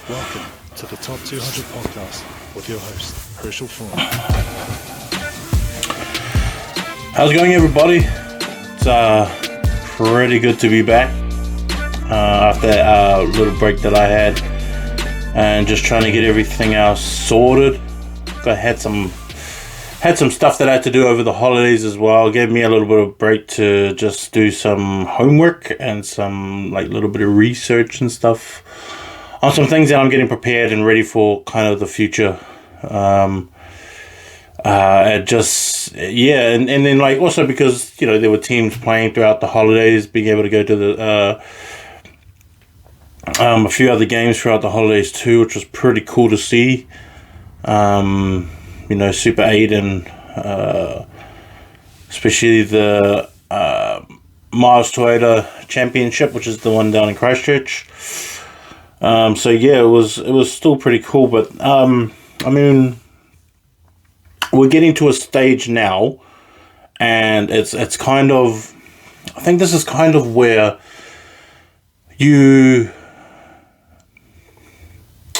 Welcome to the Top 200 Podcast with your host, Herschel Fawn. How's it going, everybody? It's pretty good to be back after that little break that I had and just trying to get everything else sorted. I had some stuff that I had to do over the holidays as well. It gave me a little bit of break to just do some homework and some little bit of research and stuff on some things that I'm getting prepared and ready for kind of the future. And then also because there were teams playing throughout the holidays, being able to go to the a few other games throughout the holidays too, which was pretty cool to see. Super 8 and especially the Mars Toyota Championship, which is the one down in Christchurch. It was still pretty cool, but we're getting to a stage now, and it's kind of, I think this is kind of where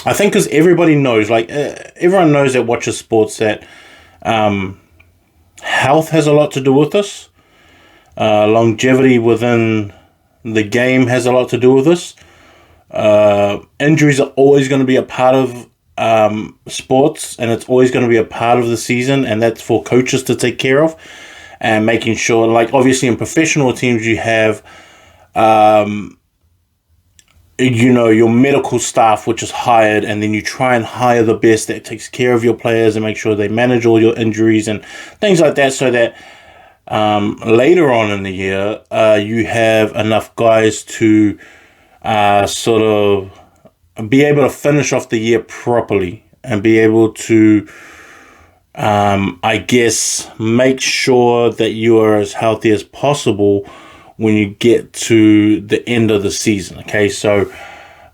I think because everybody knows, everyone knows that watches sports that health has a lot to do with this. Longevity within the game has a lot to do with this. Injuries are always going to be a part of sports, and it's always going to be a part of the season, and that's for coaches to take care of and making sure, obviously in professional teams you have your medical staff, which is hired, and then you try and hire the best that takes care of your players and make sure they manage all your injuries and things like that, so that later on in the year you have enough guys to sort of be able to finish off the year properly and be able to make sure that you are as healthy as possible when you get to the end of the season. Okay, so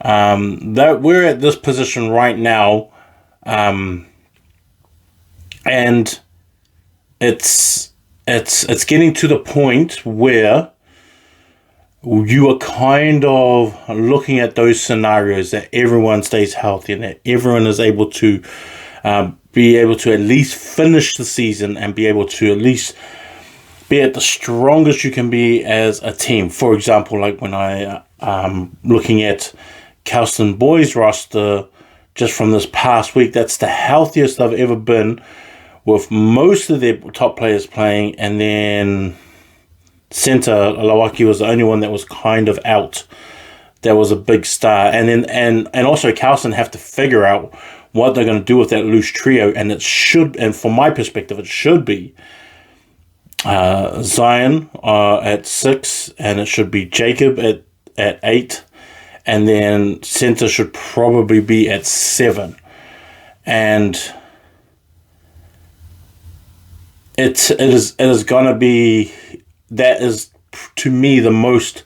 that we're at this position right now, and it's getting to the point where you are kind of looking at those scenarios that everyone stays healthy and that everyone is able to be able to at least finish the season and be able to at least be at the strongest you can be as a team. For example, when I looking at Kelston boys roster just from this past week, that's the healthiest I've ever been, with most of their top players playing, and then Centre Lawaki was the only one that was kind of out. That was a big star, and then and also Kelston have to figure out what they're going to do with that loose trio, and from my perspective, it should be Zion at 6, and it should be Jacob at 8, and then Centre should probably be at 7, and it is going to be, that is to me the most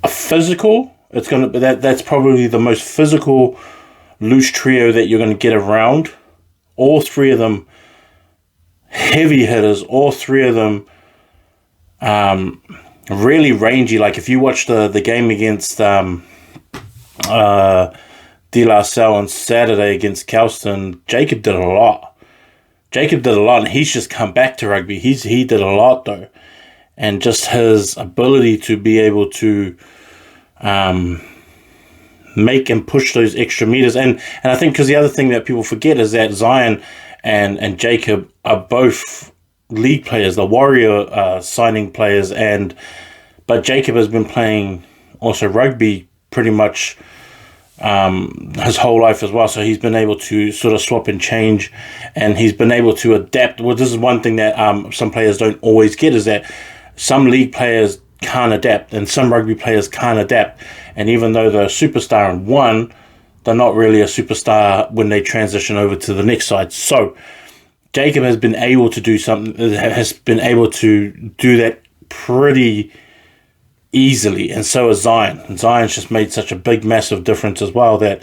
physical. It's going to be that's probably the most physical loose trio that you're going to get around. All three of them heavy hitters, all three of them really rangy. If you watch the game against De La Salle on Saturday against Kelston, Jacob did a lot, and he's just come back to rugby. He did a lot though, and just his ability to be able to make and push those extra meters, and I think because the other thing that people forget is that Zion and Jacob are both league players, the Warrior signing players, but Jacob has been playing also rugby pretty much his whole life as well, so he's been able to sort of swap and change, and he's been able to adapt. Well, this is one thing that some players don't always get, is that some league players can't adapt and some rugby players can't adapt, and even though they're a superstar in one, they're not really a superstar when they transition over to the next side. So Jacob has been able to do that pretty easily, and so has Zion. And Zion's just made such a big, massive difference as well, that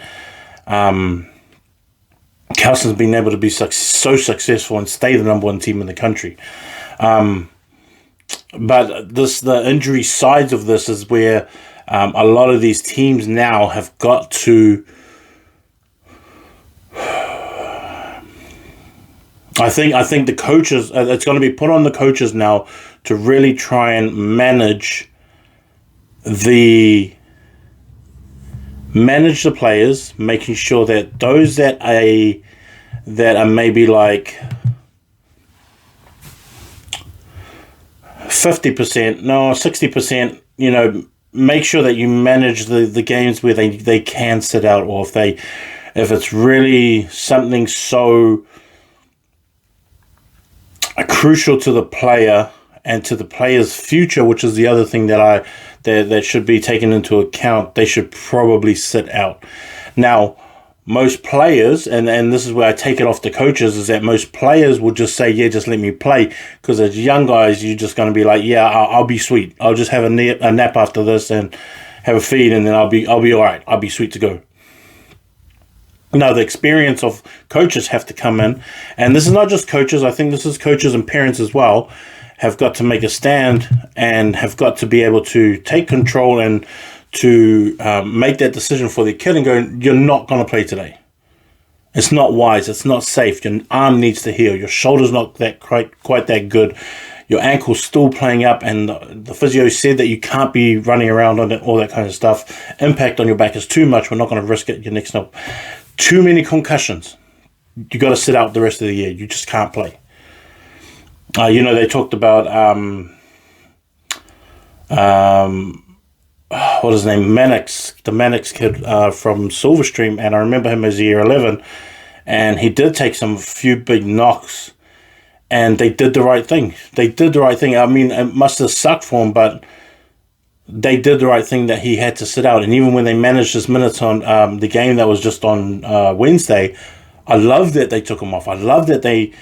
Kelston's been able to be so successful and stay the number one team in the country. but the injury sides of this is where a lot of these teams now have got to. I think the coaches, it's going to be put on the coaches now to really try and manage the players, making sure that those that are maybe like 50%, no, 60%, make sure that you manage the games where they can sit out, or if it's really something so crucial to the player and to the player's future, which is the other thing that should be taken into account, they should probably sit out. Now, most players, and this is where I take it off the coaches, is that most players will just say, yeah, just let me play, because as young guys, you're just going to be like, yeah, I'll be sweet. I'll just have a nap after this and have a feed, and then I'll be all right. I'll be sweet to go. Now, the experience of coaches have to come in, and this is not just coaches. I think this is coaches and parents as well, have got to make a stand and have got to be able to take control and to make that decision for their kid and go, you're not going to play today. It's not wise. It's not safe. Your arm needs to heal. Your shoulder's not quite that good. Your ankle's still playing up, and the physio said that you can't be running around on it, all that kind of stuff. Impact on your back is too much. We're not going to risk it. Your next up. Too many concussions. You got to sit out the rest of the year. You just can't play. They talked about what is his name, the Mannix kid from Silverstream, and I remember him as year 11, and he did take some few big knocks, and they did the right thing. I mean, it must have sucked for him, but they did the right thing that he had to sit out. And even when they managed his minutes on the game that was just on Wednesday, I love that they took him off. I love that they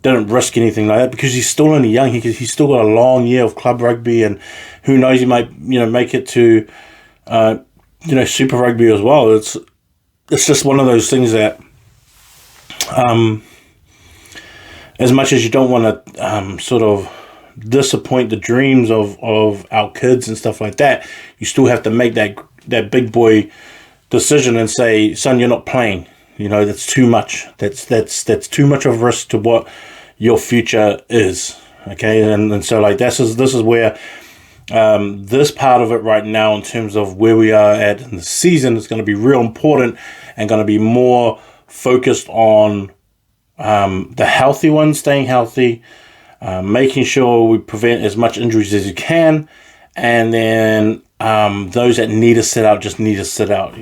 didn't risk anything like that, because he's still only young. He's still got a long year of club rugby, and who knows, he might make it to Super Rugby as well. It's just one of those things that as much as you don't want to sort of disappoint the dreams of our kids and stuff like that, you still have to make that big boy decision and say, son, you're not playing. That's too much. That's too much of a risk to what your future is. Okay, and so like this is where this part of it right now, in terms of where we are at in the season, is going to be real important and going to be more focused on the healthy ones staying healthy, making sure we prevent as much injuries as you can, and then those that need to sit out just need to sit out.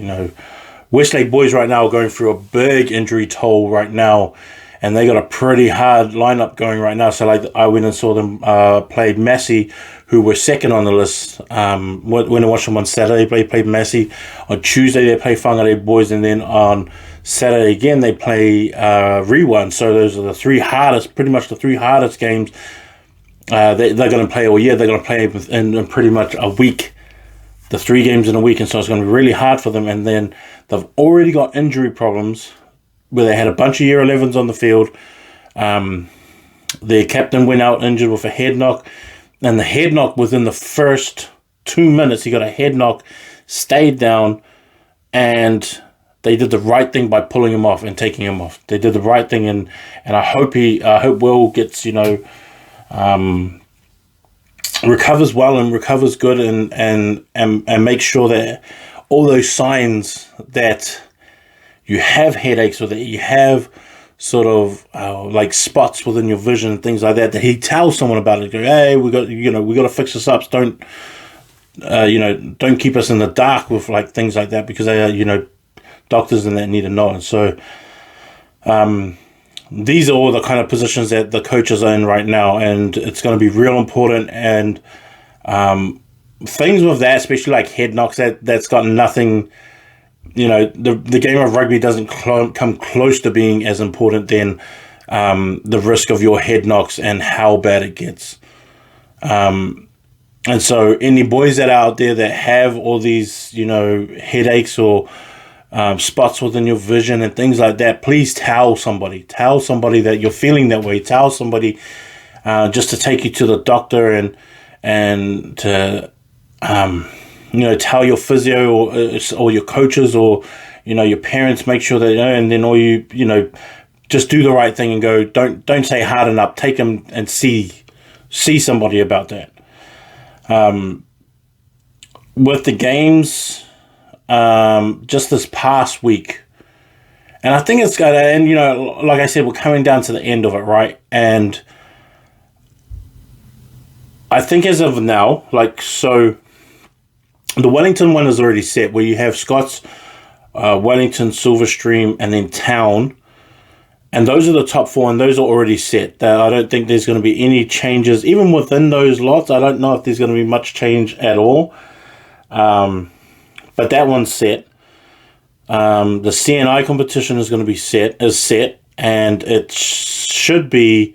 Westlake boys right now are going through a big injury toll right now, and they got a pretty hard lineup going right now. So like I went and saw them played Massey, who were second on the list. When I watched them on Saturday, they played Massey. On Tuesday they play Whangarei boys, and then on Saturday again they play Rewan. So those are pretty much the three hardest games they're going to play all year. They're going to play in pretty much a week. The 3 games in a week, and so it's going to be really hard for them. And then they've already got injury problems where they had a bunch of year 11s on the field. Their captain went out injured with a head knock, and the head knock within the first 2 minutes, he got a head knock, stayed down, and they did the right thing by pulling him off and taking him off. They did the right thing, and I hope Will gets recovers well and recovers good, and make sure that all those signs that you have headaches, or that you have sort of like spots within your vision and things like that he tells someone about it. Go, hey, we got to fix this up. Don't keep us in the dark with like things like that, because they are doctors and that need to know. And so these are all the kind of positions that the coaches are in right now, and it's going to be real important. And things with that, especially like head knocks, that's got nothing. The game of rugby doesn't come close to being as important than the risk of your head knocks and how bad it gets. And so any boys that are out there that have all these headaches or spots within your vision and things like that, please tell somebody that you're feeling that way. Tell somebody just to take you to the doctor and to tell your physio or your coaches or your parents, make sure they know, and then all just do the right thing and go. Don't say harden up. Take them and see somebody about that. With the games, just this past week, and I think it's gonna. And like I said, we're coming down to the end of it, right? And I think as of now, the Wellington one is already set, where you have Scots, Wellington, Silverstream, and then Town. And those are the top 4, and those are already set. I don't think there's going to be any changes. Even within those lots, I don't know if there's going to be much change at all. But that one's set. The CNI competition is going to be set, and it should be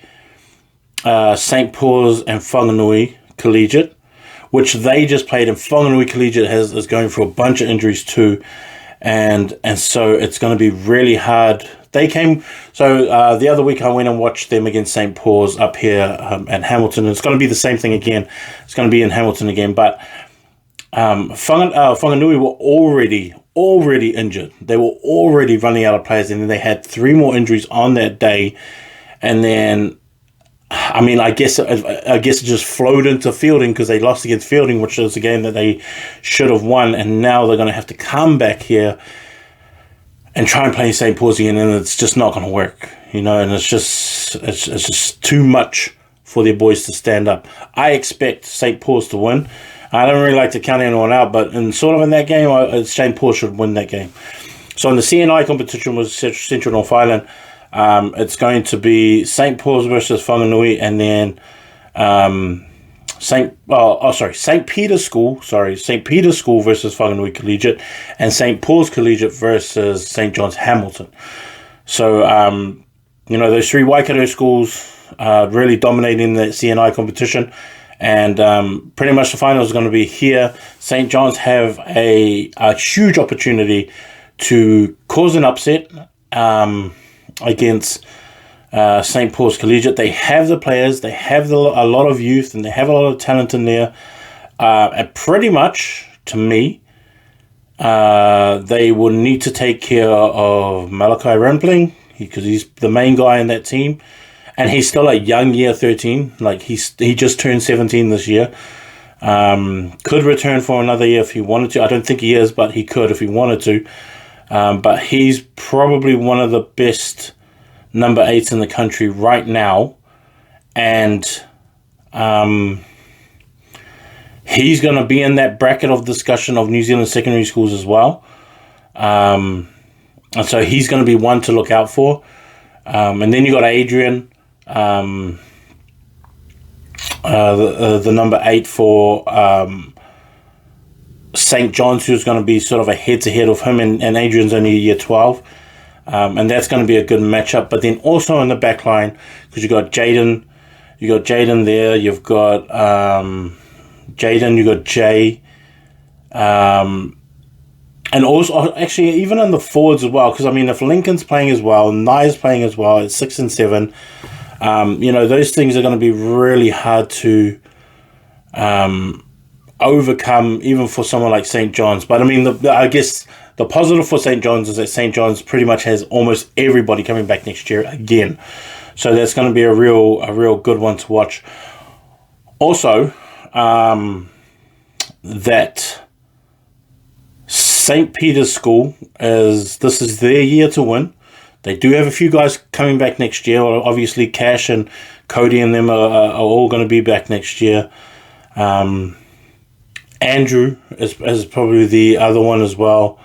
St. Paul's and Whanganui Collegiate, which they just played, and Whanganui Collegiate is going through a bunch of injuries too. And so it's going to be really hard. They came, the other week I went and watched them against St. Paul's up here at Hamilton. It's going to be the same thing again. It's going to be in Hamilton again. But Whanganui were already injured. They were already running out of players, and then they had 3 more injuries on that day. And then, I guess it just flowed into Fielding because they lost against Fielding, which is a game that they should have won. And now they're going to have to come back here and try and play St. Paul's again, and it's just not going to work, and it's just too much for their boys to stand up. I expect St. Paul's to win. I don't really like to count anyone out, but in that game, St. Paul should win that game. So in the CNI competition with Central North Island, it's going to be St. Paul's versus Whanganui, and then St. Peter's School versus Whanganui Collegiate, and St. Paul's Collegiate versus St. John's Hamilton. So, those 3 Waikato schools really dominating the CNI competition, and pretty much the final is going to be here. St. John's have a huge opportunity to cause an upset against St. Paul's Collegiate. They have the players, they have a lot of youth, and they have a lot of talent in there. And pretty much, to me, they will need to take care of Malachi Rampling, because he's the main guy in that team. And he's still a young year 13. He just turned 17 this year. Could return for another year if he wanted to. I don't think he is, but he could if he wanted to. But he's probably one of the best number 8s in the country right now. And he's going to be in that bracket of discussion of New Zealand secondary schools as well. And so he's going to be one to look out for. And then you got Adrian, the number 8 for St. John's, who's going to be sort of a head-to-head of him, and Adrian's only year 12. And that's going to be a good matchup. But then also in the back line, because you got Jaden there, you've got Jaden, you got Jay, and also actually even in the forwards as well. Because if Lincoln's playing as well, Nye's playing as well at 6 and 7, those things are going to be really hard to overcome, even for someone like St. John's. But I guess the positive for St. John's is that St. John's pretty much has almost everybody coming back next year again. So that's going to be a real good one to watch. Also, that St. Peter's School this is their year to win. They do have a few guys coming back next year. Obviously, Cash and Cody and them are all going to be back next year. Andrew is probably the other one as well.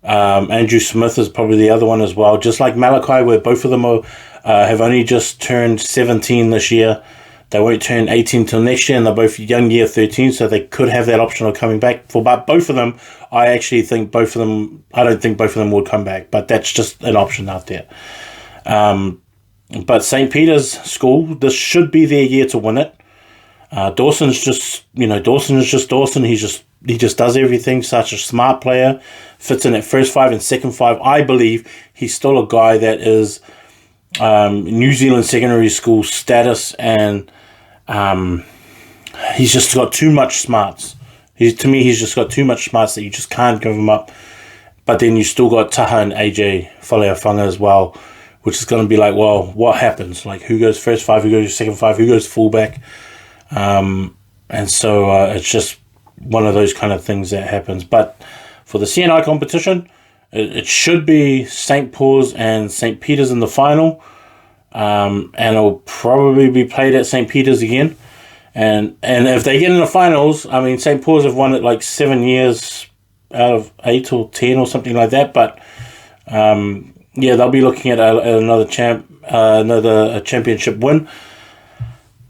Andrew Smith is probably the other one as well. Just like Malachi, where both of them have only just turned 17 this year. They won't turn 18 till next year, and they're both young year 13, so they could have that option of coming back. But both of them, I don't think both of them would come back, but that's just an option out there. But St. Peter's School, this should be their year to win it. Dawson is just Dawson. He just does everything. Such a smart player, fits in at first 5 and second 5. I believe he's still a guy that is New Zealand secondary school status, and he's just got too much smarts. To me, he's just got too much smarts that you just can't give him up. But then you still got Taha and AJ Faleafunga as well, which is going to be like, well, what happens? Like, who goes first five, who goes second five, who goes fullback? And so it's just one of those kind of things that happens. But for the CNI competition, it should be St. Paul's and St. Peter's in the final. And it'll probably be played at St. Peter's again. And if they get in the finals, I mean, St. Paul's have won it like 7 years out of 8 or 10 or something like that. But yeah, they'll be looking at another championship win.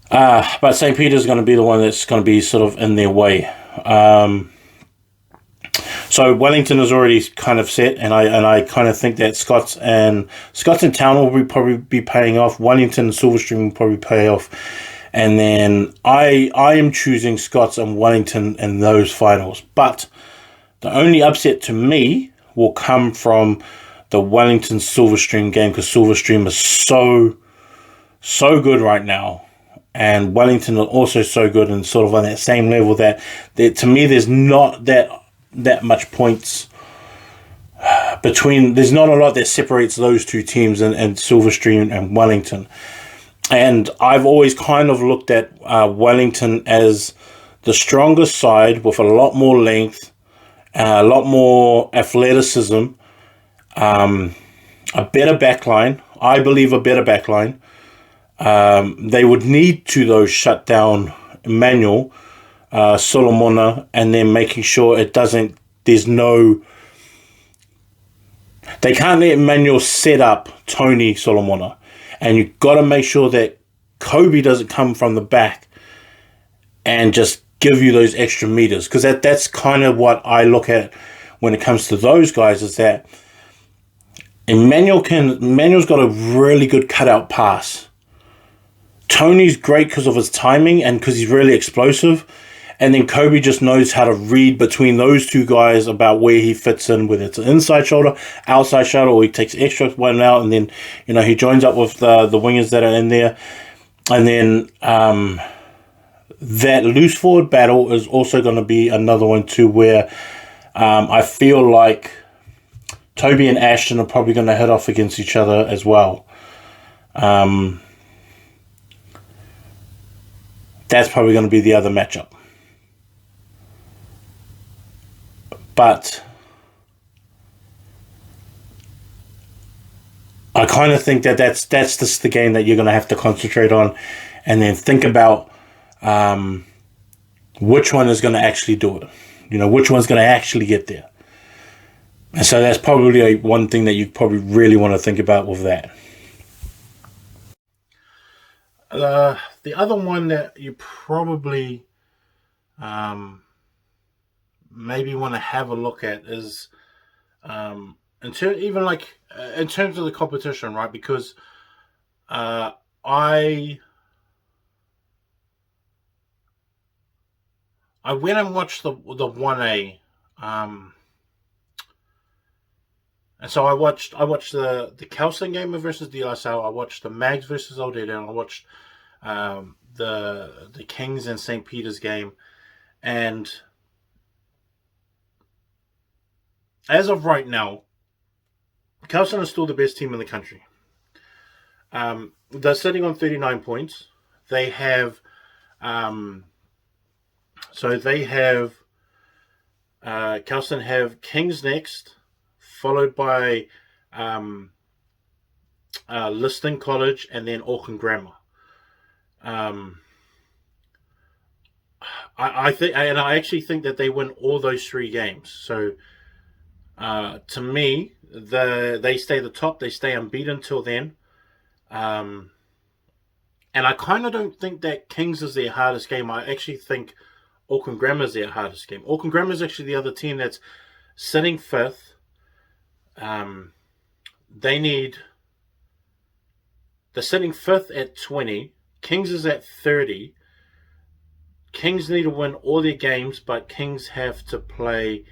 But St. Peter's is going to be the one that's going to be sort of in their way. So Wellington is already kind of set, and I kind of think that Scots and Town will probably be paying off. Wellington and Silverstream will probably pay off. And then I am choosing Scots and Wellington in those finals. But the only upset to me will come from the Wellington Silverstream game, because Silverstream is so good right now. And Wellington are also so good and sort of on that same level that to me there's not that much points between. There's not a lot that separates those two teams and Silverstream and Wellington. And I've always kind of looked at Wellington as the strongest side with a lot more length, a lot more athleticism, a better backline. I believe a better backline. They would need to, though, shut down Emmanuel, Solomona, and then making sure it doesn't, there's no, they can't let Emmanuel set up Tony Solomona. And you've got to make sure that Kobe doesn't come from the back and just give you those extra meters. Because that's kind of what I look at when it comes to those guys, is that Emmanuel's got a really good cutout pass. Tony's great because of his timing and because he's really explosive. And then Kobe just knows how to read between those two guys about where he fits in, whether it's an inside shoulder, outside shoulder, or he takes extra one out, and then, he joins up with the wingers that are in there. And then that loose forward battle is also going to be another one too, where I feel like Toby and Ashton are probably going to hit off against each other as well. That's probably going to be the other matchup. But I kind of think that's just the game that you're going to have to concentrate on, and then think about which one is going to actually do it. Which one's going to actually get there. And so that's probably one thing that you probably really want to think about with that. The other one that you probably maybe want to have a look at is in terms of the competition, right? Because I went and watched the 1A, and so I watched the Kelson game versus De La Salle. I watched the Mags versus Oldeda, and I watched the Kings and St. Peter's game. And as of right now, Kelson is still the best team in the country. They're sitting on 39 points. They have Kelson have Kings next, followed by Liston College, and then Auckland Grammar. I actually think that they win all those three games. So to me, they stay the top. They stay unbeaten till then. And I kind of don't think that Kings is their hardest game. I actually think Auckland Grammar is their hardest game. Auckland Grammar is actually the other team that's sitting fifth. They're sitting fifth at 20. Kings is at 30. Kings need to win all their games, but Kings have to play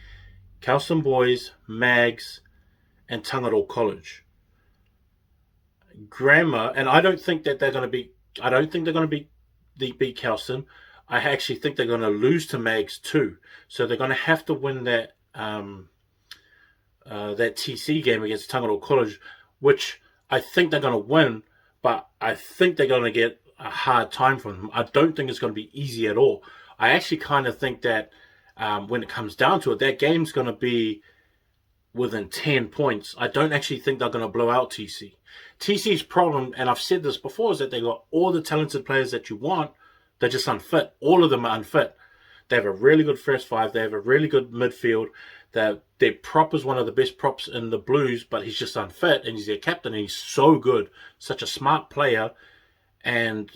Kelson Boys, Mags, and Tangaroa College. Grammar, and I don't think that they're going to be. I don't think they're going to beat Kelston. I actually think they're going to lose to Mags too. So they're going to have to win that TC game against Tangaroa College, which I think they're going to win, but I think they're going to get a hard time from them. I don't think it's going to be easy at all. I actually kind of think that when it comes down to it, that game's going to be within 10 points. I don't actually think they're going to blow out TC. TC's problem, and I've said this before, is that they got all the talented players that you want. They're just unfit. All of them are unfit. They have a really good first five. They have a really good midfield. Their prop is one of the best props in the Blues, but he's just unfit, and he's their captain, and he's so good. Such a smart player, and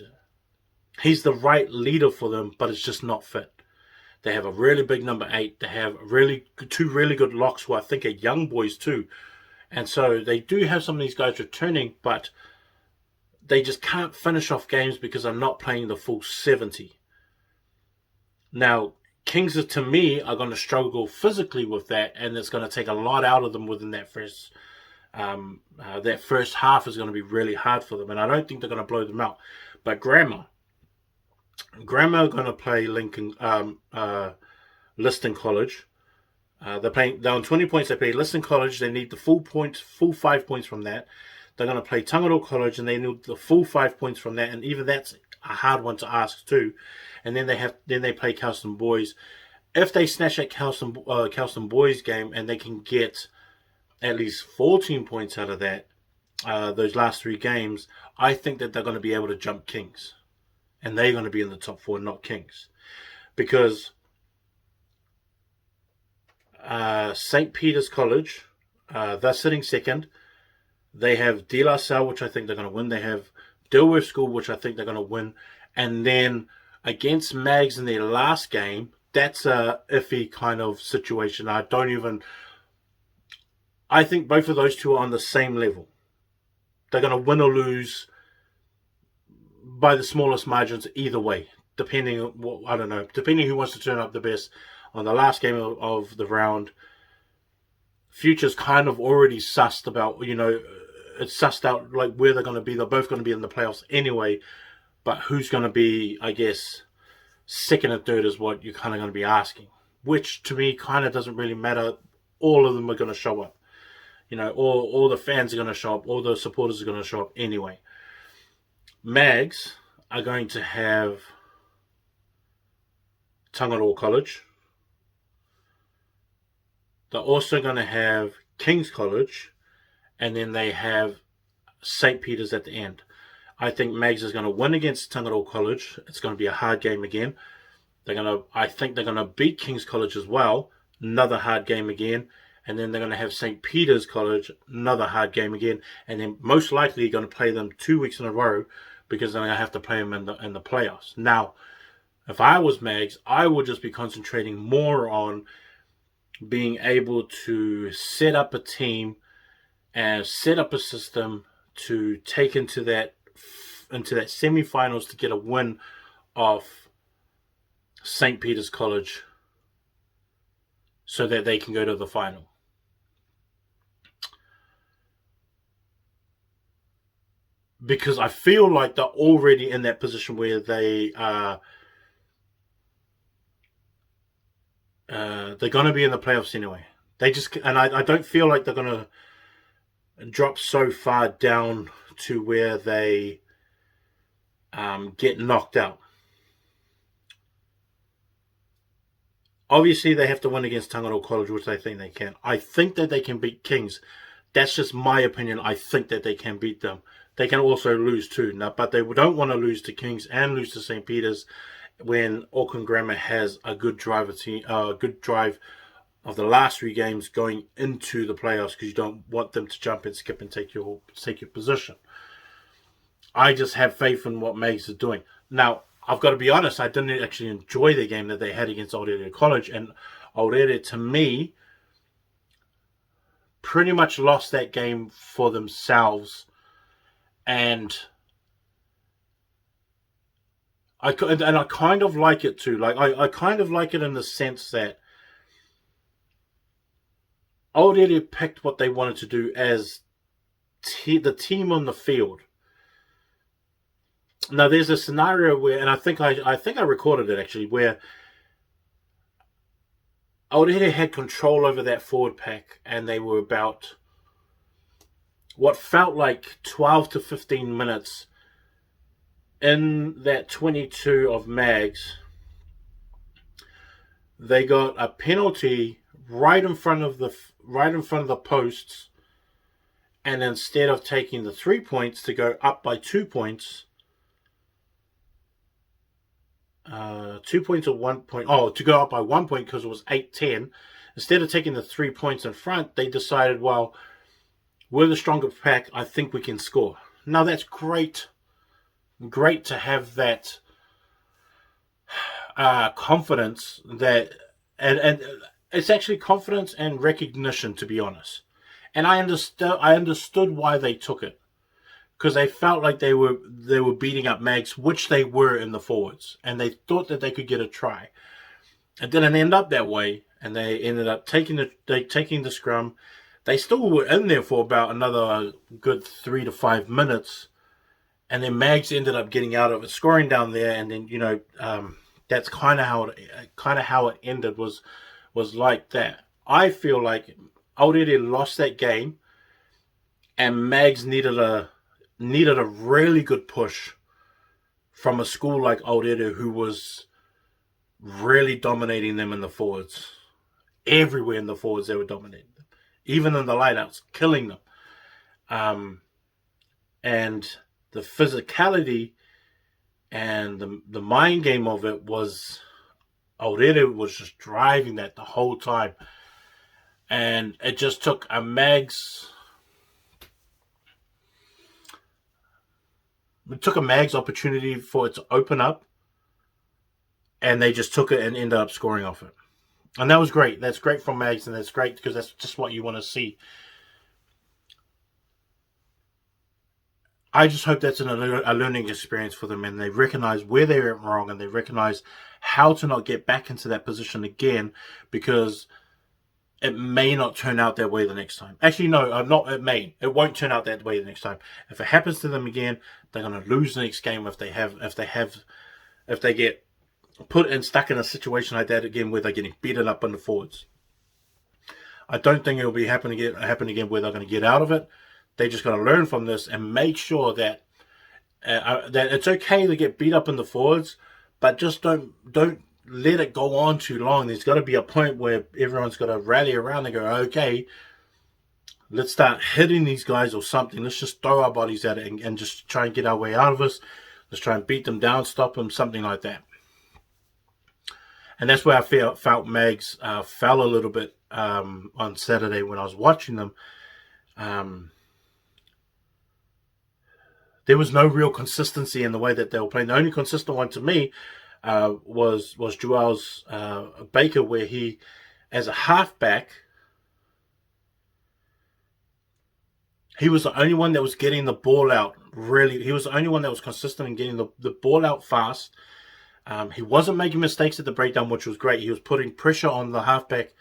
he's the right leader for them, but it's just not fit. They have a really big number 8. They have two really good locks who I think are young boys too. And so they do have some of these guys returning, but they just can't finish off games because they're not playing the full 70. Now, Kings, to me, are going to struggle physically with that, and it's going to take a lot out of them within that first half is going to be really hard for them, and I don't think they're going to blow them out. But Grammar are going to play Liston College. They're on 20 points. They play Liston College. They need the full 5 points from that. They're going to play Tangaroa College, and they need the full 5 points from that. And even that's a hard one to ask too. And then they play Kelston Boys. If they snatch that Kelston Boys game and they can get at least 14 points out of that, those last 3 games, I think that they're going to be able to jump Kings, and they're going to be in the top 4, not Kings, because St. Peter's College, they're sitting second. They have De La Salle, which I think they're going to win. They have Dilworth School, which I think they're going to win. And then against Mags in their last game, that's a iffy kind of situation. I think both of those two are on the same level. They're going to win or lose by the smallest margins either way, depending who wants to turn up the best on the last game of the round. Future's kind of already sussed about, it's sussed out like where they're going to be. They're both going to be in the playoffs anyway, but who's going to be, I guess, second and third is what you're kind of going to be asking, which to me kind of doesn't really matter. All of them are going to show up. All the fans are going to show up. All the supporters are going to show up anyway. Mags are going to have Tangaroa College. They're also going to have King's College, and then they have St. Peter's at the end. I think Mags is going to win against Tangaroa College. It's going to be a hard game again. I think they're going to beat King's College as well. Another hard game again. And then they're going to have St. Peter's College, another hard game again. And then most likely going to play them 2 weeks in a row because they're going to have to play them in the playoffs. Now, if I was Mags, I would just be concentrating more on being able to set up a team and set up a system to take into that semi-finals to get a win off St. Peter's College so that they can go to the final. Because I feel like they're already in that position where they are they're going to be in the playoffs anyway. I don't feel like they're going to drop so far down to where they get knocked out. Obviously, they have to win against Tangaroa College, which I think they can. I think that they can beat Kings. That's just my opinion. I think that they can beat them. They can also lose too, but they don't want to lose to Kings and lose to St. Peter's when Auckland Grammar has a good drive of the last 3 games going into the playoffs, because you don't want them to jump and skip and take your position. I just have faith in what Mags is doing. Now, I've got to be honest, I didn't actually enjoy the game that they had against Aotearoa College, and Aotearoa, to me, pretty much lost that game for themselves. And I kind of like it too. Like I kind of like it in the sense that Aotearoa picked what they wanted to do as the team on the field. Now, there's a scenario where, and I think I recorded it actually, where Aorere had control over that forward pack, and they were about what felt like 12 to 15 minutes in that 22 of Mags. They got a penalty right in front of the posts, and instead of taking the 3 points to go up by 2 points, 2 points or 1 point, to go up by 1 point because it was 8-10, instead of taking the 3 points in front, they decided, well, we're the stronger pack, I think we can score. Now, that's great to have that confidence, that and it's actually confidence and recognition, to be honest. And I understood why they took it, because they felt like they were beating up Mags, which they were in the forwards, and they thought that they could get a try. It didn't end up that way, and they ended up taking the scrum. They still were in there for about another good 3 to 5 minutes, and then Mags ended up getting out of it, scoring down there, and then that's kind of how it ended, was like that. I feel like Aorere lost that game, and Mags needed a really good push from a school like Aorere, who was really dominating them in the forwards. Everywhere in the forwards, they were dominating them. Even in the lineouts, killing them. And the physicality and the mind game of it was, Aorere was just driving that the whole time. And it just took a Mags opportunity for it to open up, and they just took it and ended up scoring off it. And that was great. That's great from Mags, and that's great because that's just what you want to see. I just hope that's a learning experience for them, and they recognize where they went wrong, and they recognize how to not get back into that position again, because it may not turn out that way the next time. Actually, no, not it may. It won't turn out that way the next time. If it happens to them again, they're going to lose the next game if they get put and stuck in a situation like that again, where they're getting beaten up on the forwards. I don't think it'll be happen again where they're going to get out of it. They just got to learn from this and make sure that that it's okay to get beat up in the forwards, but just don't let it go on too long. There's got to be a point where everyone's got to rally around and go, okay, let's start hitting these guys or something. Let's just throw our bodies at it and just try and get our way out of us. Let's try and beat them down, stop them, something like that. And that's where I felt Mags fell a little bit on Saturday when I was watching them. There was no real consistency in the way that they were playing. The only consistent one to me was Joel's Baker, where he, as a halfback, he was the only one that was getting the ball out. Really, he was the only one that was consistent in getting the ball out fast. He wasn't making mistakes at the breakdown, which was great. He was putting pressure on the halfback,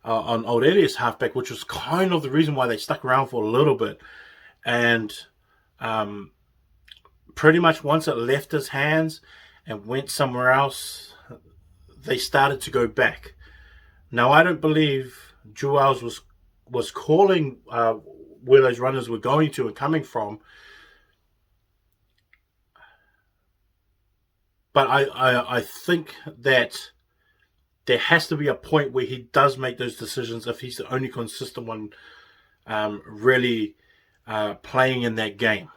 on Aorere's halfback, which was kind of the reason why they stuck around for a little bit. And pretty much once it left his hands and went somewhere else, they started to go back. Now, I don't believe Juels was calling where those runners were going to and coming from, but I think that there has to be a point where he does make those decisions if he's the only consistent one really playing in that game.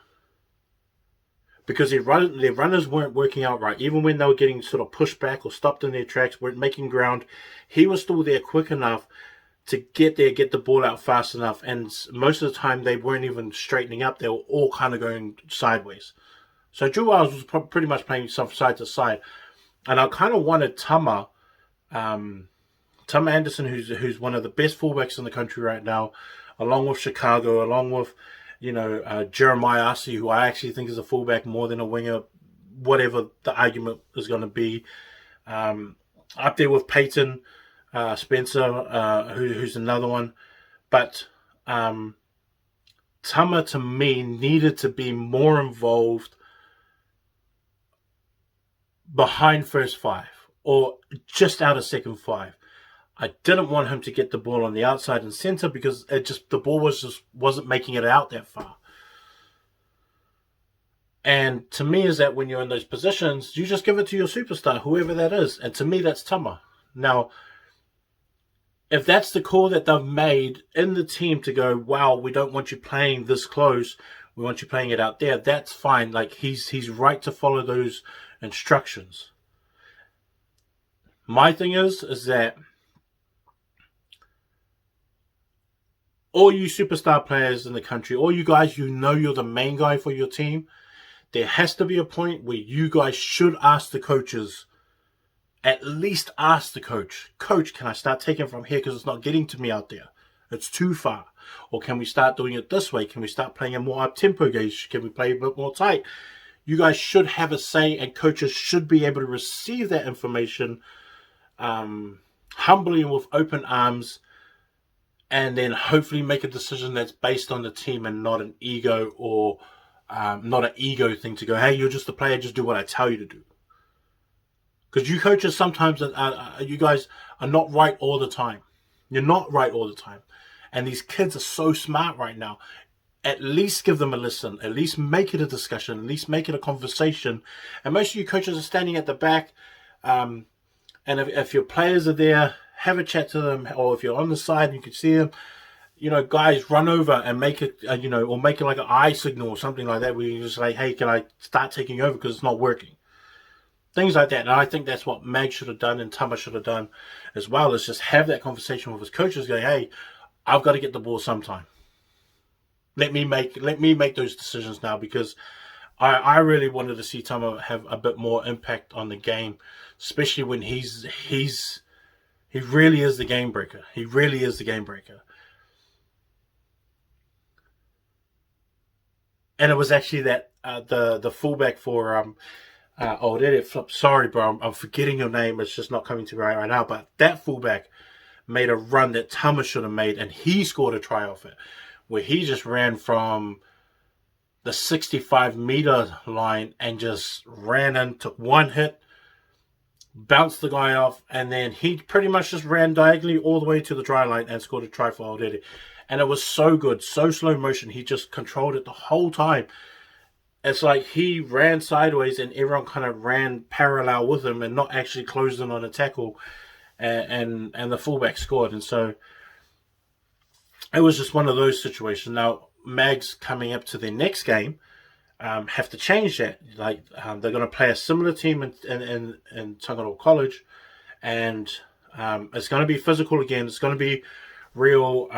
Because their runners weren't working out right. Even when they were getting sort of pushed back or stopped in their tracks, weren't making ground, he was still there quick enough to get there, get the ball out fast enough. And most of the time, they weren't even straightening up. They were all kind of going sideways. So Drew Wiles was pretty much playing side to side. And I kind of wanted Tama Anderson, who's one of the best fullbacks in the country right now, along with Chicago, along with Jeremiah Asi, who I actually think is a fullback more than a winger, whatever the argument is going to be. Up there with Peyton Spencer, who's another one. But Tama, to me, needed to be more involved behind first five or just out of second five. I didn't want him to get the ball on the outside and center because the ball wasn't making it out that far. And to me, is that when you're in those positions, you just give it to your superstar, whoever that is. And to me, that's Tama. Now, if that's the call that they've made in the team to go, wow, we don't want you playing this close, we want you playing it out there, that's fine. Like, he's right to follow those instructions. My thing is that all you superstar players in the country, all you guys, you know you're the main guy for your team, there has to be a point where you guys should ask the coaches, at least ask the coach, can I start taking from here because it's not getting to me out there? It's too far. Or can we start doing it this way? Can we start playing a more up-tempo game? Can we play a bit more tight? You guys should have a say, and coaches should be able to receive that information humbly and with open arms, and then hopefully make a decision that's based on the team and not an ego or not an ego thing to go, hey, you're just a player, just do what I tell you to do. Because you coaches sometimes, you guys are not right all the time. You're not right all the time. And these kids are so smart right now. At least give them a listen. At least make it a discussion. At least make it a conversation. And most of you coaches are standing at the back. And if your players are there, have a chat to them. Or if you're on the side and you can see them, guys, run over and make it, or make it like an eye signal or something like that, where you just say, hey, can I start taking over because it's not working? Things like that. And I think that's what Mag should have done and Tama should have done as well, is just have that conversation with his coaches, going, hey, I've got to get the ball sometime. Let me make those decisions now, because I really wanted to see Tama have a bit more impact on the game, especially when he really is the game breaker. He really is the game breaker. And it was actually that the fullback for there it flipped. Sorry, bro, I'm forgetting your name. It's just not coming to me right now. But that fullback made a run that Tama should have made, and he scored a try off it, where he just ran from the 65-meter line and just ran in, took one hit, bounced the guy off, and then he pretty much just ran diagonally all the way to the try line and scored a try for Aodere. And it was so good, so slow motion. He just controlled it the whole time. It's like he ran sideways and everyone kind of ran parallel with him and not actually closed in on a tackle, and the fullback scored. And so it was just one of those situations. Now, Mags coming up to their next game have to change that. Like they're going to play a similar team in Tangaroa College, and it's going to be physical again. It's going to be real.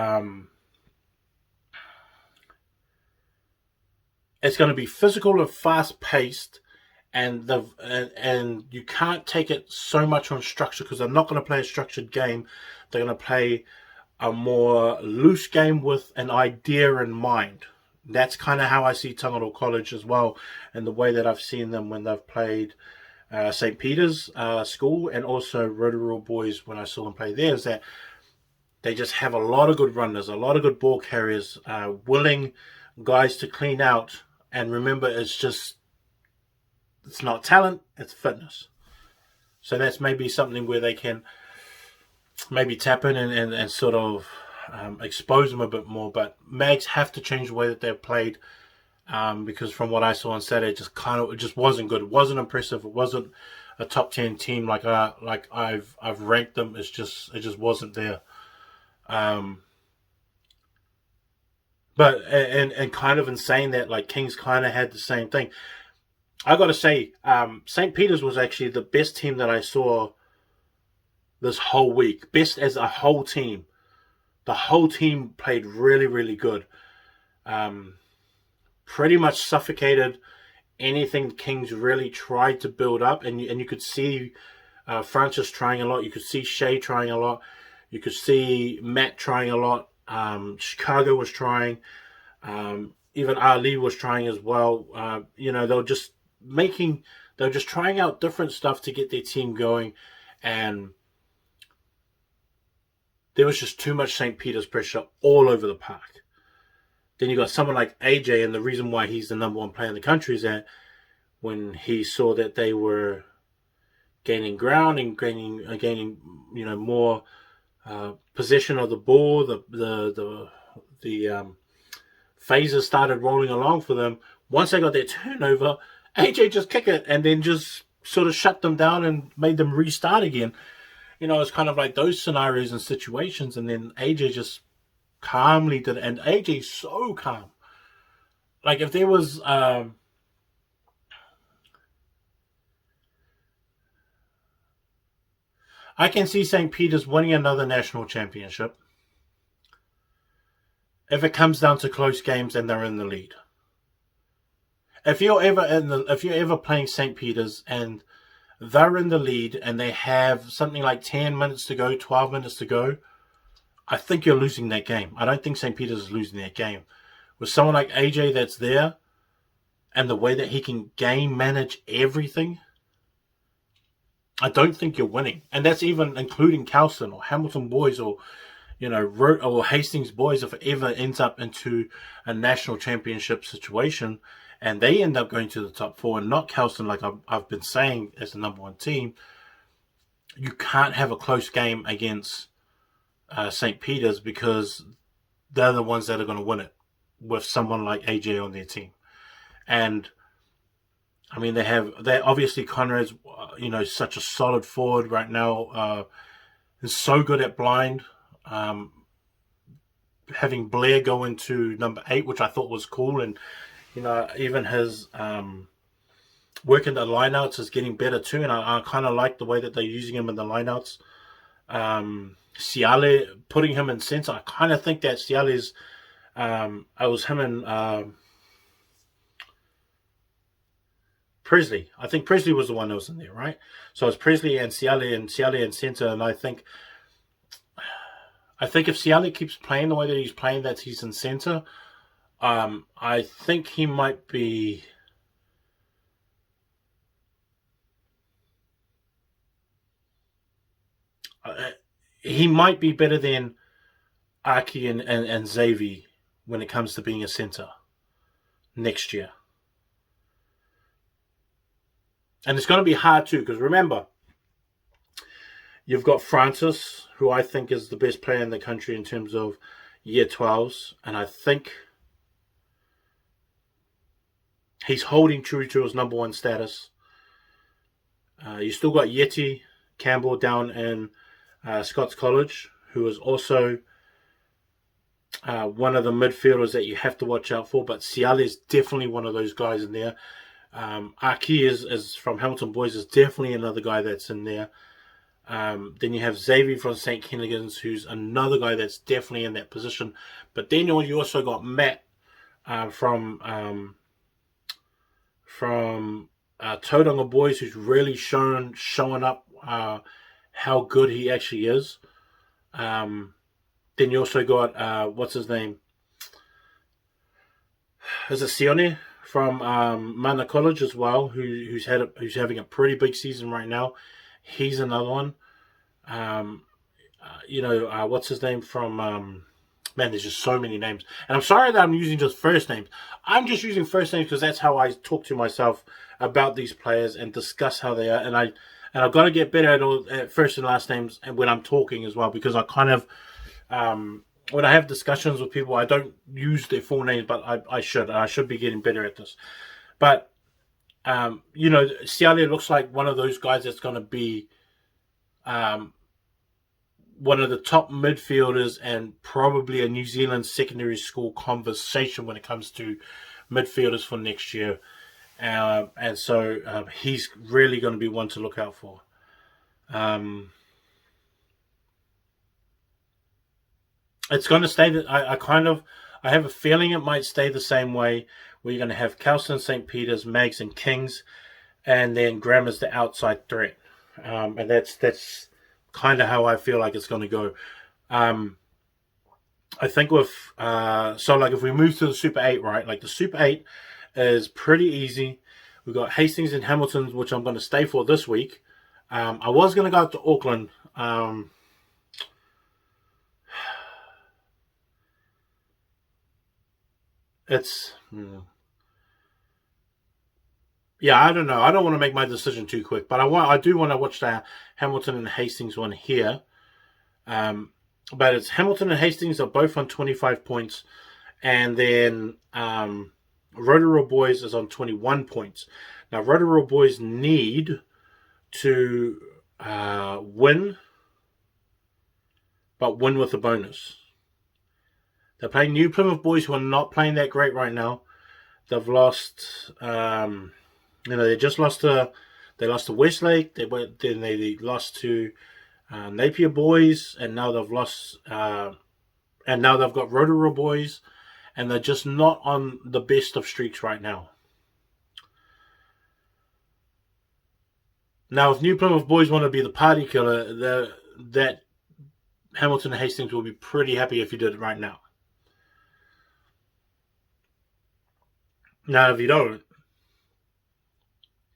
It's going to be physical and fast paced, and you can't take it so much on structure, because they're not going to play a structured game. They're going to play a more loose game with an idea in mind. That's kind of how I see Tangaroa College as well, and the way that I've seen them when they've played St. Peter's School, and also Rotorua Boys when I saw them play there, is that they just have a lot of good runners, a lot of good ball carriers, willing guys to clean out. And remember, it's not talent, it's fitness. So that's maybe something where they can maybe tap in and sort of expose them a bit more. But Mags have to change the way that they've played, because from what I saw on Saturday, it just wasn't good. It wasn't impressive. It wasn't a top 10 team like I've ranked them. It just wasn't there. But and kind of in saying that, like, Kings kind of had the same thing. I got to say, St. Peter's was actually the best team that I saw this whole week. Best as a whole team. The whole team played really, really good. Pretty much suffocated anything Kings really tried to build up. And you could see Francis trying a lot. You could see Shea trying a lot. You could see Matt trying a lot. Chicago was trying. Even Ali was trying as well. They were just trying out different stuff to get their team going, and there was just too much St. Peter's pressure all over the park. Then you got someone like AJ, and the reason why he's the number one player in the country is that when he saw that they were gaining ground and gaining more possession of the ball, the phases started rolling along for them. Once they got their turnover, AJ just kicked it and then just sort of shut them down and made them restart again. It's kind of like those scenarios and situations, and then AJ just calmly did it. And AJ's so calm. Like if there was I can see St. Peter's winning another national championship if it comes down to close games and they're in the lead. If you're ever playing St. Peter's and they're in the lead and they have something like 10 minutes to go, 12 minutes to go, I think you're losing that game. I don't think St. Peter's is losing that game. With someone like AJ that's there and the way that he can game manage everything, I don't think you're winning. And that's even including Calston or Hamilton boys or or Hastings boys, if it ever ends up into a national championship situation and they end up going to the top four and not Calston, like I've been saying, as the number one team, you can't have a close game against St. Peter's because they're the ones that are going to win it with someone like AJ on their team. And I mean, they obviously Conrad's, such a solid forward right now. Is so good at blind. Having Blair go into number 8, which I thought was cool, and even his work in the lineouts is getting better too, and I kind of like the way that they're using him in the lineouts. Siale, putting him in center, I kind of think that Siale's, it was him and Presley. I think Presley was the one that was in there, right? So it's Presley and Siale in center, and I think if Siale keeps playing the way that he's playing, that he's in center, I think he might be. He might be better than Aki and Xavier when it comes to being a center next year. And it's going to be hard too, because remember, you've got Francis, who I think is the best player in the country in terms of year 12s, and I think he's holding true to his number one status. You still got Yeti Campbell down in Scots College, who is also one of the midfielders that you have to watch out for, but Siale is definitely one of those guys in there. Aki is from Hamilton Boys, is definitely another guy that's in there. Then you have Xavier from St. Kennigan's, who's another guy that's definitely in that position. But then you also got Matt from Tauranga Boys, who's really showing up how good he actually is. Then you also got what's his name? Is it Sione from Mana College as well, who's having a pretty big season right now. He's another one. What's his name from... man, there's just so many names. And I'm sorry that I'm using just first names. I'm just using first names because that's how I talk to myself about these players and discuss how they are. And I've got to get better at first and last names and when I'm talking as well, because I kind of... when I have discussions with people, I don't use their full names, but I should. I should be getting better at this. But, Siale looks like one of those guys that's going to be one of the top midfielders and probably a New Zealand secondary school conversation when it comes to midfielders for next year. And so he's really going to be one to look out for. It's going to stay that I have a feeling it might stay the same way. We're going to have Calston, St. Peter's, Mags, and Kings, and then Graham is the outside threat. And that's kind of how I feel like it's going to go. I think with if we move to the Super 8, right? Like the Super 8 is pretty easy. We've got Hastings and Hamilton, which I'm going to stay for this week. I was going to go up to Auckland. it's yeah, I don't know. I don't want to make my decision too quick, but I do want to watch the Hamilton and Hastings one here. But it's Hamilton and Hastings are both on 25 points, and then Rotorua Boys is on 21 points. Now Rotorua Boys need to win, but win with a bonus. They're playing New Plymouth Boys, who are not playing that great right now. They've lost, they just lost to Westlake. They lost to Napier Boys, and now they've lost, and now they've got Rotorua Boys, and they're just not on the best of streaks right now. Now, if New Plymouth Boys want to be the party killer, that Hamilton and Hastings will be pretty happy if you did it right now. Now, if you don't,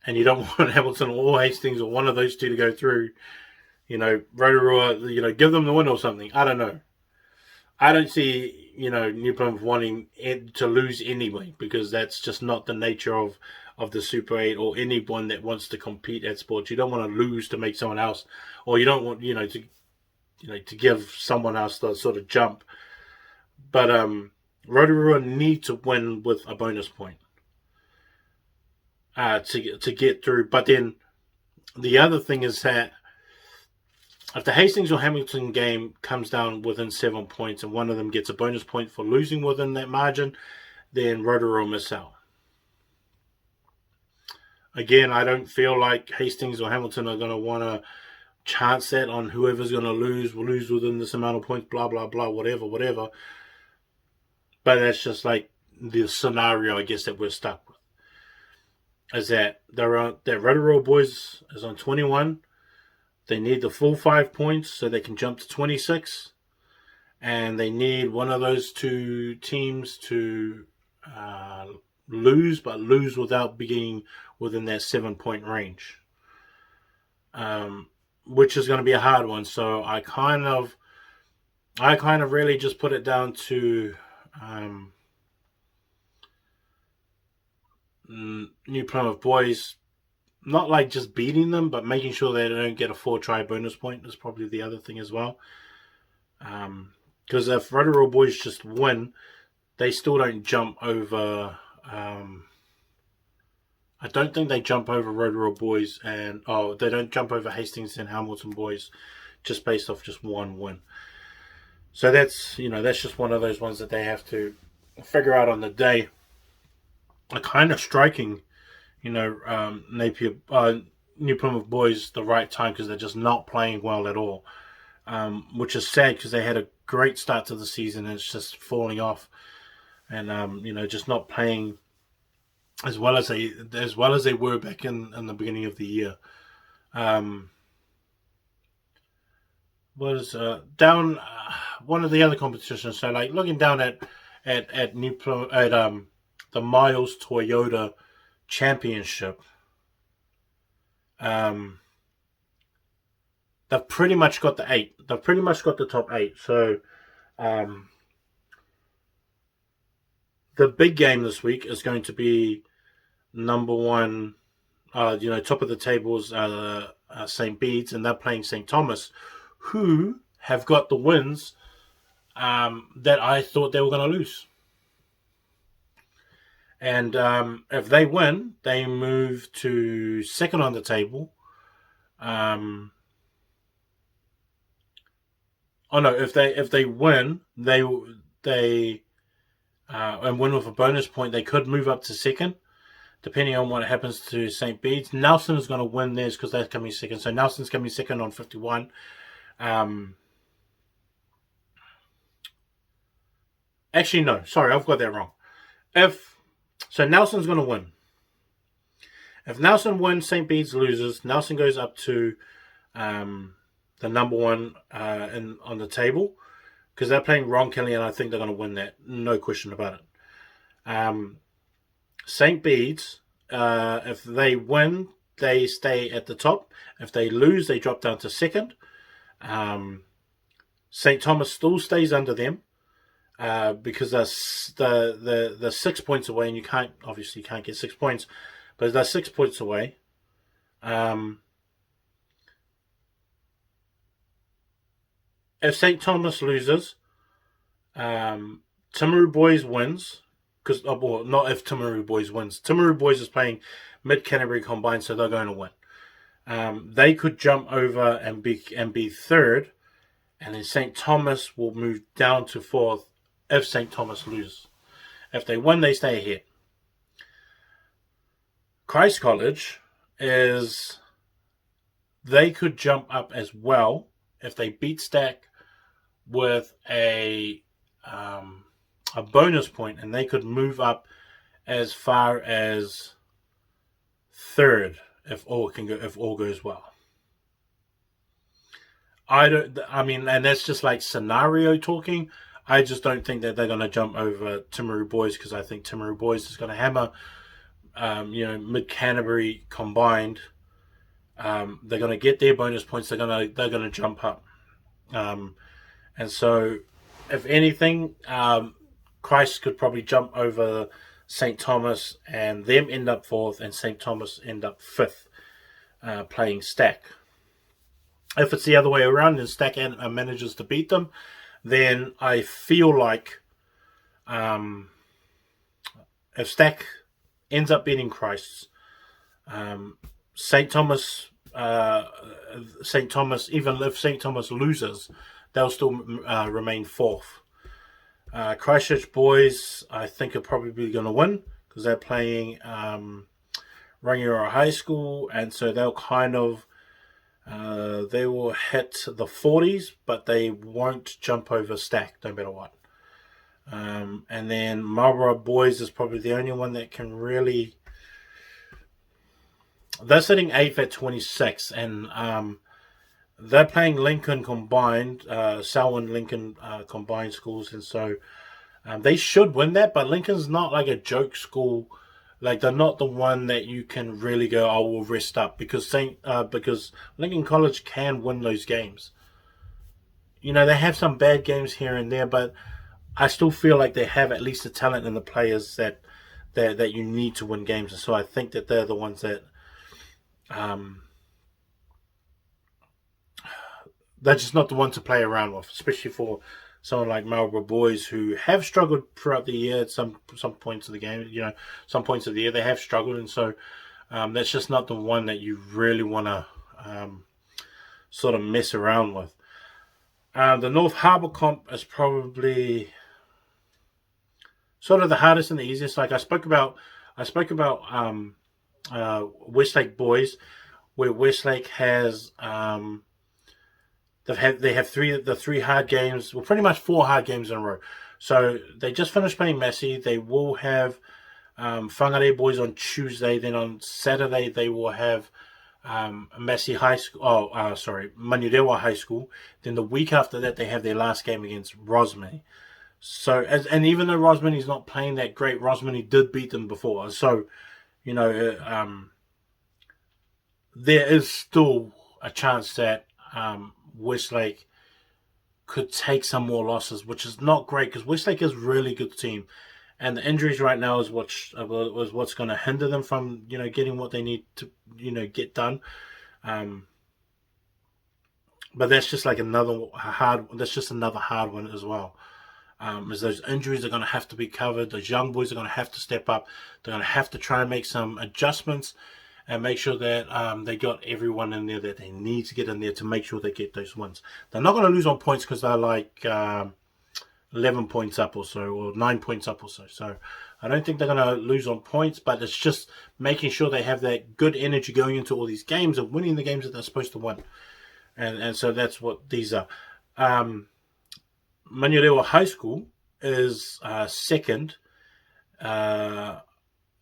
and you don't want Hamilton or Hastings or one of those two to go through, Rotorua, give them the win or something. I don't know. I don't see, New Plymouth wanting to lose anyway, because that's just not the nature of the Super 8 or anyone that wants to compete at sports. You don't want to lose to make someone else, or you don't want, to give someone else the sort of jump. But Rotorua need to win with a bonus point to get through. But then the other thing is that if the Hastings or Hamilton game comes down within 7 points and one of them gets a bonus point for losing within that margin, then Rotorua will miss out. Again, I don't feel like Hastings or Hamilton are going to want to chance that on whoever's going to lose will lose within this amount of points, blah, blah, blah, whatever. But that's just like the scenario, I guess, that we're stuck with. Is that Rotorua Boys is on 21. They need the full 5 points so they can jump to 26. And they need one of those two teams to lose, but lose without being within that 7 point range. Which is going to be a hard one. So I kind of really just put it down to New Plymouth Boys, not like just beating them, but making sure they don't get a 4-try bonus point is probably the other thing as well. Because if Rotorua Boys just win, they still don't jump over. I don't think they jump over Rotorua Boys they don't jump over Hastings and Hamilton Boys just based off just one win. So that's just one of those ones that they have to figure out on the day. Kind of striking, Napier, New Plymouth Boys the right time, because they're just not playing well at all, which is sad because they had a great start to the season and it's just falling off, and just not playing as well as they were back in the beginning of the year. Was down one of the other competitions. So like looking down at New Plymouth at the Miles Toyota Championship. They've pretty much got the 8. They've pretty much got the top 8. So the big game this week is going to be number 1, top of the tables, St. Bede's, and they're playing St. Thomas, who have got the wins that I thought they were going to lose. And if they win, they move to second on the table. If they win, they and win with a bonus point, they could move up to second, depending on what happens to St. Bede's. Nelson is going to win theirs because they're coming second. So Nelson's coming second on 51. Actually, no. Sorry, I've got that wrong. So Nelson's going to win. If Nelson wins, St. Bede's loses. Nelson goes up to the number 1 on the table, because they're playing Ron Kelly, and I think they're going to win that. No question about it. St. Bede's, if they win, they stay at the top. If they lose, they drop down to second. St. Thomas still stays under them. because they're 6 points away, and you can't get 6 points, but they're 6 points away. If St. Thomas loses, Timaru Boys wins. Because not if Timaru Boys wins. Timaru Boys is playing Mid Canterbury combined, so they're going to win. They could jump over and be third, and then St. Thomas will move down to fourth if St. Thomas loses. If they win, they stay ahead. Christ College they could jump up as well if they beat Stack with a bonus point, and they could move up as far as third if all goes well. And that's just like scenario talking. I just don't think that they're going to jump over Timaru Boys, because I think Timaru Boys is going to hammer, Mid Canterbury combined. They're going to get their bonus points. They're going to jump up, and so if anything, Christ could probably jump over St. Thomas and them end up fourth, and St. Thomas end up fifth, playing Stack. If it's the other way around and Stack manages to beat them, then I feel like if Stack ends up beating Christ, St. Thomas, even if St. Thomas loses, they'll still remain fourth. Christchurch Boys, I think, are probably going to win because they're playing Rangiora High School, and so they'll kind of they will hit the 40s, but they won't jump over Stack no matter what. And then Marlborough Boys is probably the only one that can really. They're sitting 8th at 26, and they're playing Lincoln combined, Selwyn Lincoln combined schools, and so they should win that. But Lincoln's not like a joke school. Like, they're not the one that you can really go, oh, we'll rest up, because Lincoln College can win those games. They have some bad games here and there, but I still feel like they have at least the talent and the players that you need to win games. And so I think that they're the ones that they're just not the one to play around with, especially for someone like Marlborough Boys, who have struggled throughout the year at some points of the game. Some points of the year they have struggled, and so that's just not the one that you really want to sort of mess around with. The North Harbour comp is probably sort of the hardest and the easiest. Like I spoke about Westlake Boys, where Westlake has they have three hard games, well, pretty much 4 hard games in a row. So they just finished playing Massey. They will have Whangarei Boys on Tuesday. Then on Saturday they will have Massey High School. Manurewa High School. Then the week after that they have their last game against Rosmini. So and even though Rosmini's not playing that great, Rosmini did beat them before. So there is still a chance that Westlake could take some more losses, which is not great because Westlake is a really good team, and the injuries right now is what's going to hinder them from getting what they need to get done. But that's just like another hard one as well. As those injuries are going to have to be covered, those young boys are going to have to step up. They're going to have to try and make some adjustments and make sure that they got everyone in there that they need to get in there to make sure they get those wins. They're not going to lose on points because they're like 11 points up or so, or 9 points up or so. So I don't think they're going to lose on points, but it's just making sure they have that good energy going into all these games and winning the games that they're supposed to win. And so that's what these are. Manurewa High School is second.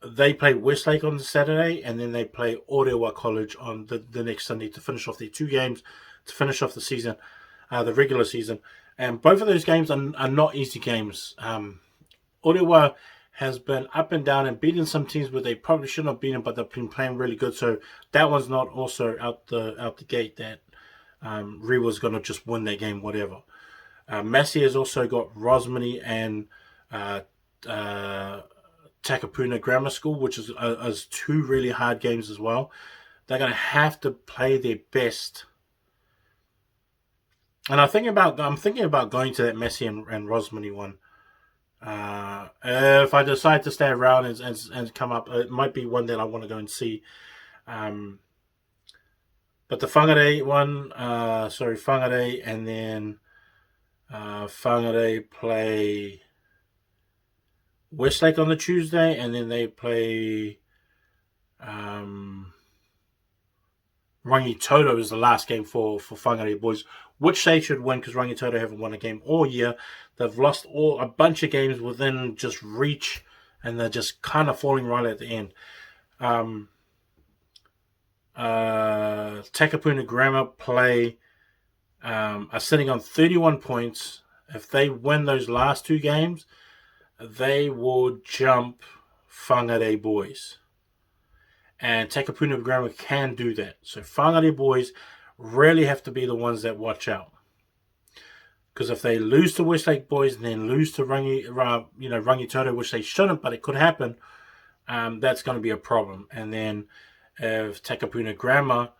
They play Westlake on the Saturday, and then they play Orewa College on the next Sunday to finish off their 2 games, to finish off the season, the regular season. And both of those games are not easy games. Orewa has been up and down and beaten some teams where they probably shouldn't have beaten, but they've been playing really good. So that one's not also out the gate that Rewa's going to just win that game, whatever. Massey has also got Rosmini and Takapuna Grammar School, which is two really hard games as well. They're going to have to play their best. And I'm thinking about going to that Massey and Rosmini one. If I decide to stay around and come up, it might be one that I want to go and see. But the Whangarei one, Whangarei, and then Whangarei play Westlake on the Tuesday, and then they play Rangitoto is the last game for Whangarei boys, which they should win because Rangitoto haven't won a game all year. They've lost a bunch of games within just reach, and they're just kind of falling right at the end. Takapuna Grammar play are sitting on 31 points. If they win those last two games, they will jump Whangarei boys. And Takapuna Grammar can do that. So Whangarei boys really have to be the ones that watch out. Because if they lose to Westlake boys and then lose to Rangitoto, which they shouldn't, but it could happen, that's going to be a problem. And then if Takapuna Grammar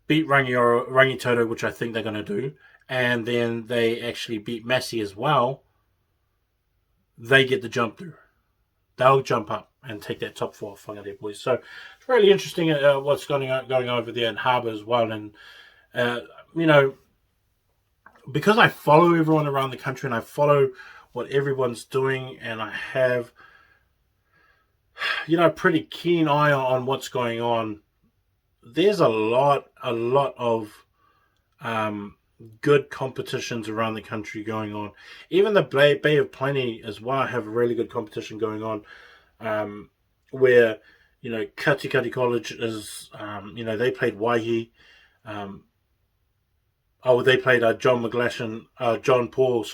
beat Rangitoto, which I think they're going to do, and then they actually beat Massey as well, they get the jump through. They'll jump up and take that top four Whangarei boys. So it's really interesting what's going over there in Harbour as well. And, because I follow everyone around the country and I follow what everyone's doing, and I have, a pretty keen eye on what's going on, there's a lot of good competitions around the country going on. Even the Bay of Plenty as well have a really good competition going on, where, Katikati College is, they played Waihi. They played John Paul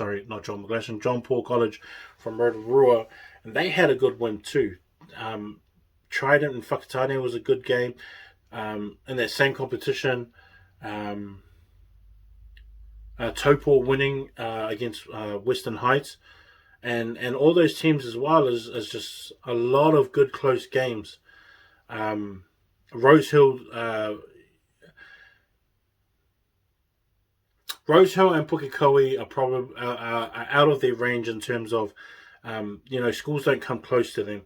College from Rotorua, and they had a good win too. Trident and Whakatane was a good game. In that same competition, Taupo winning against Western Heights, and all those teams as well is just a lot of good close games. Rosehill and Pukekohe are probably out of their range in terms of, schools don't come close to them.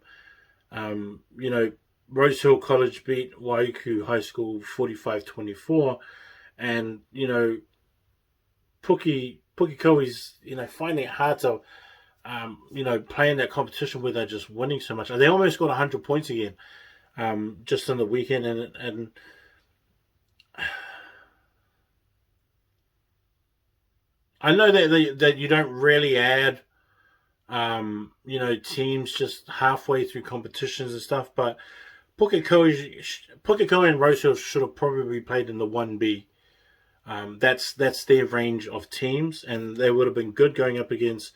Rosehill College beat Waiuku High School 45-24, and Pukekohe's finding it hard to play in that competition where they're just winning so much. They almost got 100 points again, just in the weekend, and I know that you don't really add teams just halfway through competitions and stuff, but Pukekohe and Rosehill should have probably played in the 1B. That's their range of teams, and they would have been good going up against,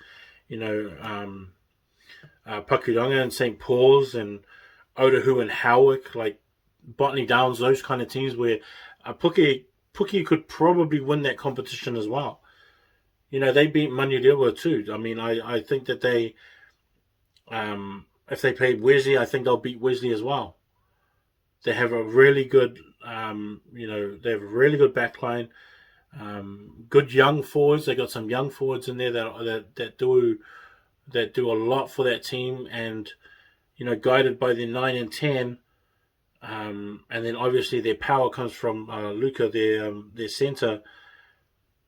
Pakuranga and St. Paul's and Otahu and Howick, like Botany Downs, those kind of teams where Puke could probably win that competition as well. They beat Manurewa too. I mean, I think that they, if they played Wesley, I think they'll beat Wesley as well. They have a really good, they have a really good backline, good young forwards. They got some young forwards in there that do a lot for that team, and guided by their 9 and 10. And then obviously their power comes from Luca, their centre,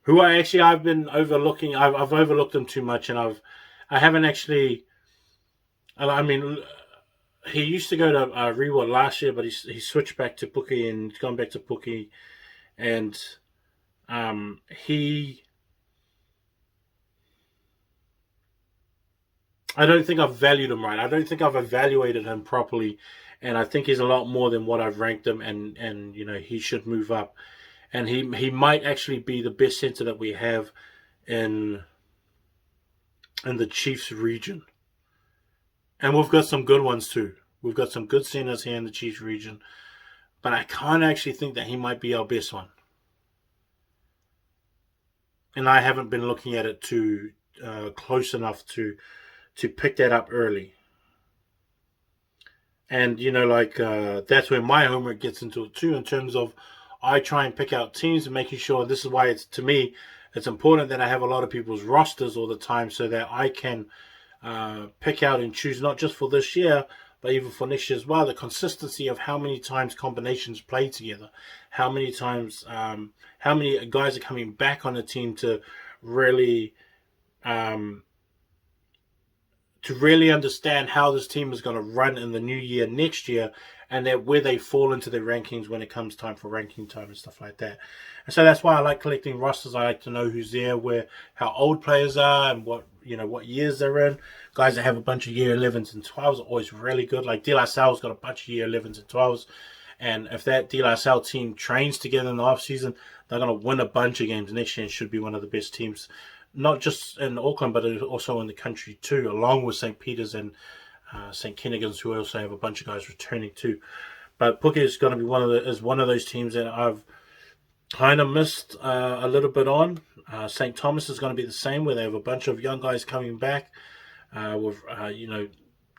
who I've been overlooking. I've overlooked him too much, and I haven't actually. I mean, he used to go to Rewa last year, but he switched back to Puki and gone back to Puki, and he. I don't think I've valued him right. I don't think I've evaluated him properly, and I think he's a lot more than what I've ranked him, and he should move up. And he might actually be the best centre that we have in the Chiefs region. And we've got some good ones too. We've got some good centres here in the Chiefs region. But I can't actually think that he might be our best one. and I haven't been looking at it too close enough to pick that up early. And that's where my homework gets into it too, in terms of I try and pick out teams and making sure. This is why to me it's important that I have a lot of people's rosters all the time, so that I can pick out and choose, not just for this year but even for next year as well, the consistency of how many times combinations play together, how many times, how many guys are coming back on the team to really um, understand how this team is going to run in the new year next year, and that where they fall into the rankings when it comes time for ranking time and stuff like that. And so that's why I like collecting rosters. I like to know who's there, where, how old players are, and what years they're in. Guys that have a bunch of year 11s and 12s are always really good. Like De La Salle's got a bunch of year 11s and 12s, and if that De La Salle team trains together in the off season, they're going to win a bunch of games next year and should be one of the best teams, not just in Auckland, but also in the country too, along with St. Peter's and St. Kennigan's, who also have a bunch of guys returning too. But Pukki is going to be one of those teams that I've kind of missed a little bit on. St. Thomas is going to be the same, where they have a bunch of young guys coming back, with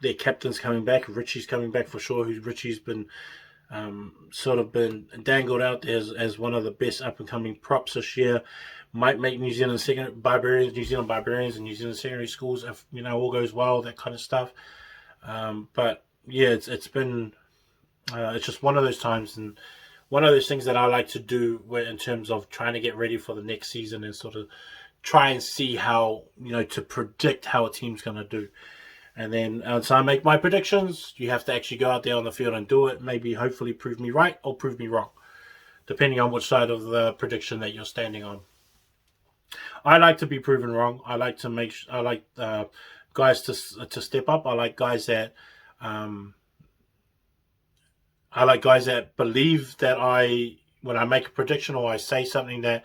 their captains coming back. Richie's coming back for sure. Richie's been sort of been dangled out there as one of the best up and coming props this year. Might make New Zealand Barbarians, and New Zealand secondary schools if all goes well, that kind of stuff. But yeah, it's been it's just one of those times, and one of those things that I like to do in terms of trying to get ready for the next season, and sort of try and see how to predict how a team's going to do. And then once I make my predictions, you have to actually go out there on the field and do it. Maybe hopefully prove me right or prove me wrong, depending on which side of the prediction that you're standing on. I like to be proven wrong. I like guys to step up. I like guys that believe that when I make a prediction or I say something, that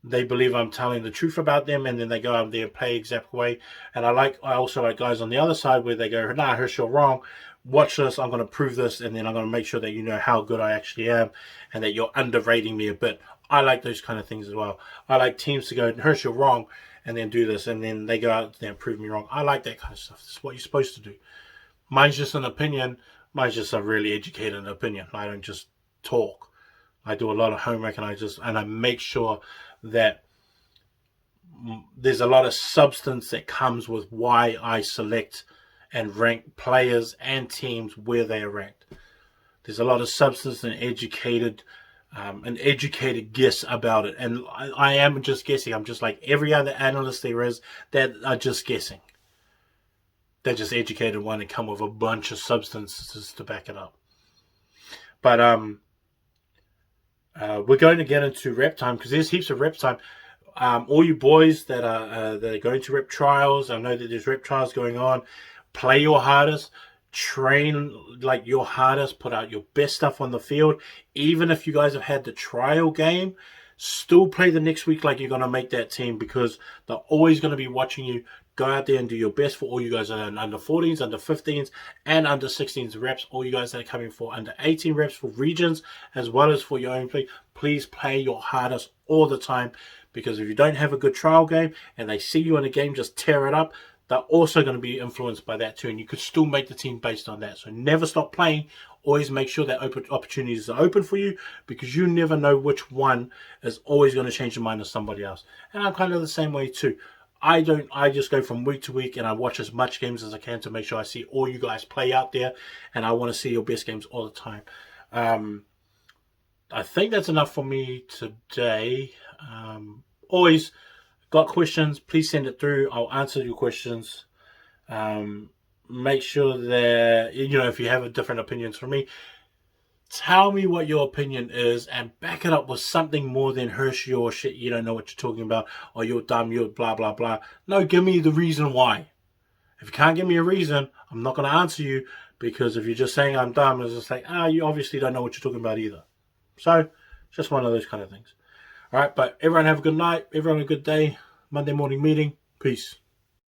they believe I'm telling the truth about them, and then they go out there and play exact way. And I also like guys on the other side where they go, "Nah, Hirsch, you're wrong. Watch this. I'm going to prove this, and then I'm going to make sure that you know how good I actually am, and that you're underrating me a bit." I like those kind of things as well. I like teams to go, "Hirsch, you're wrong," and then do this, and then they go out there and prove me wrong. I like that kind of stuff. This is what you're supposed to do. Mine's just an opinion. Mine's just a really educated opinion. I don't just talk. I do a lot of homework, and I make sure that there's a lot of substance that comes with why I select and rank players and teams where they are ranked. There's a lot of substance and educated guess about it. And I am just guessing. I'm just like every other analyst there is that are just guessing. They're just educated one and come with a bunch of substances to back it up. But we're going to get into rep time, because there's heaps of rep time. All you boys that are going to rep trials, I know that there's rep trials going on. Play your hardest, train like your hardest, put out your best stuff on the field. Even if you guys have had the trial game, still play the next week like you're going to make that team, because they're always going to be watching you. Go out there and do your best for all you guys that are under 14s, under 15s, and under 16s reps. All you guys that are coming for under 18 reps for regions, as well as for your own play. Please play your hardest all the time, because if you don't have a good trial game and they see you in a game just tear it up, they're also going to be influenced by that too, and you could still make the team based on that. So never stop playing. Always make sure that opportunities are open for you, because you never know which one is always going to change the mind of somebody else. And I'm kind of the same way too. I just go from week to week, and I watch as much games as I can to make sure I see all you guys play out there, and I want to see your best games all the time. I think that's enough for me today. Always got questions, please send it through. I'll answer your questions. Make sure that, if you have different opinions from me, tell me what your opinion is and back it up with something more than Hershey or shit you don't know what you're talking about, or you're dumb, you're blah, blah, blah. No, give me the reason why. If you can't give me a reason, I'm not going to answer you, because if you're just saying I'm dumb, it's just like, you obviously don't know what you're talking about either. So, just one of those kind of things. All right, but everyone have a good night. Everyone have a good day. Monday morning meeting. Peace.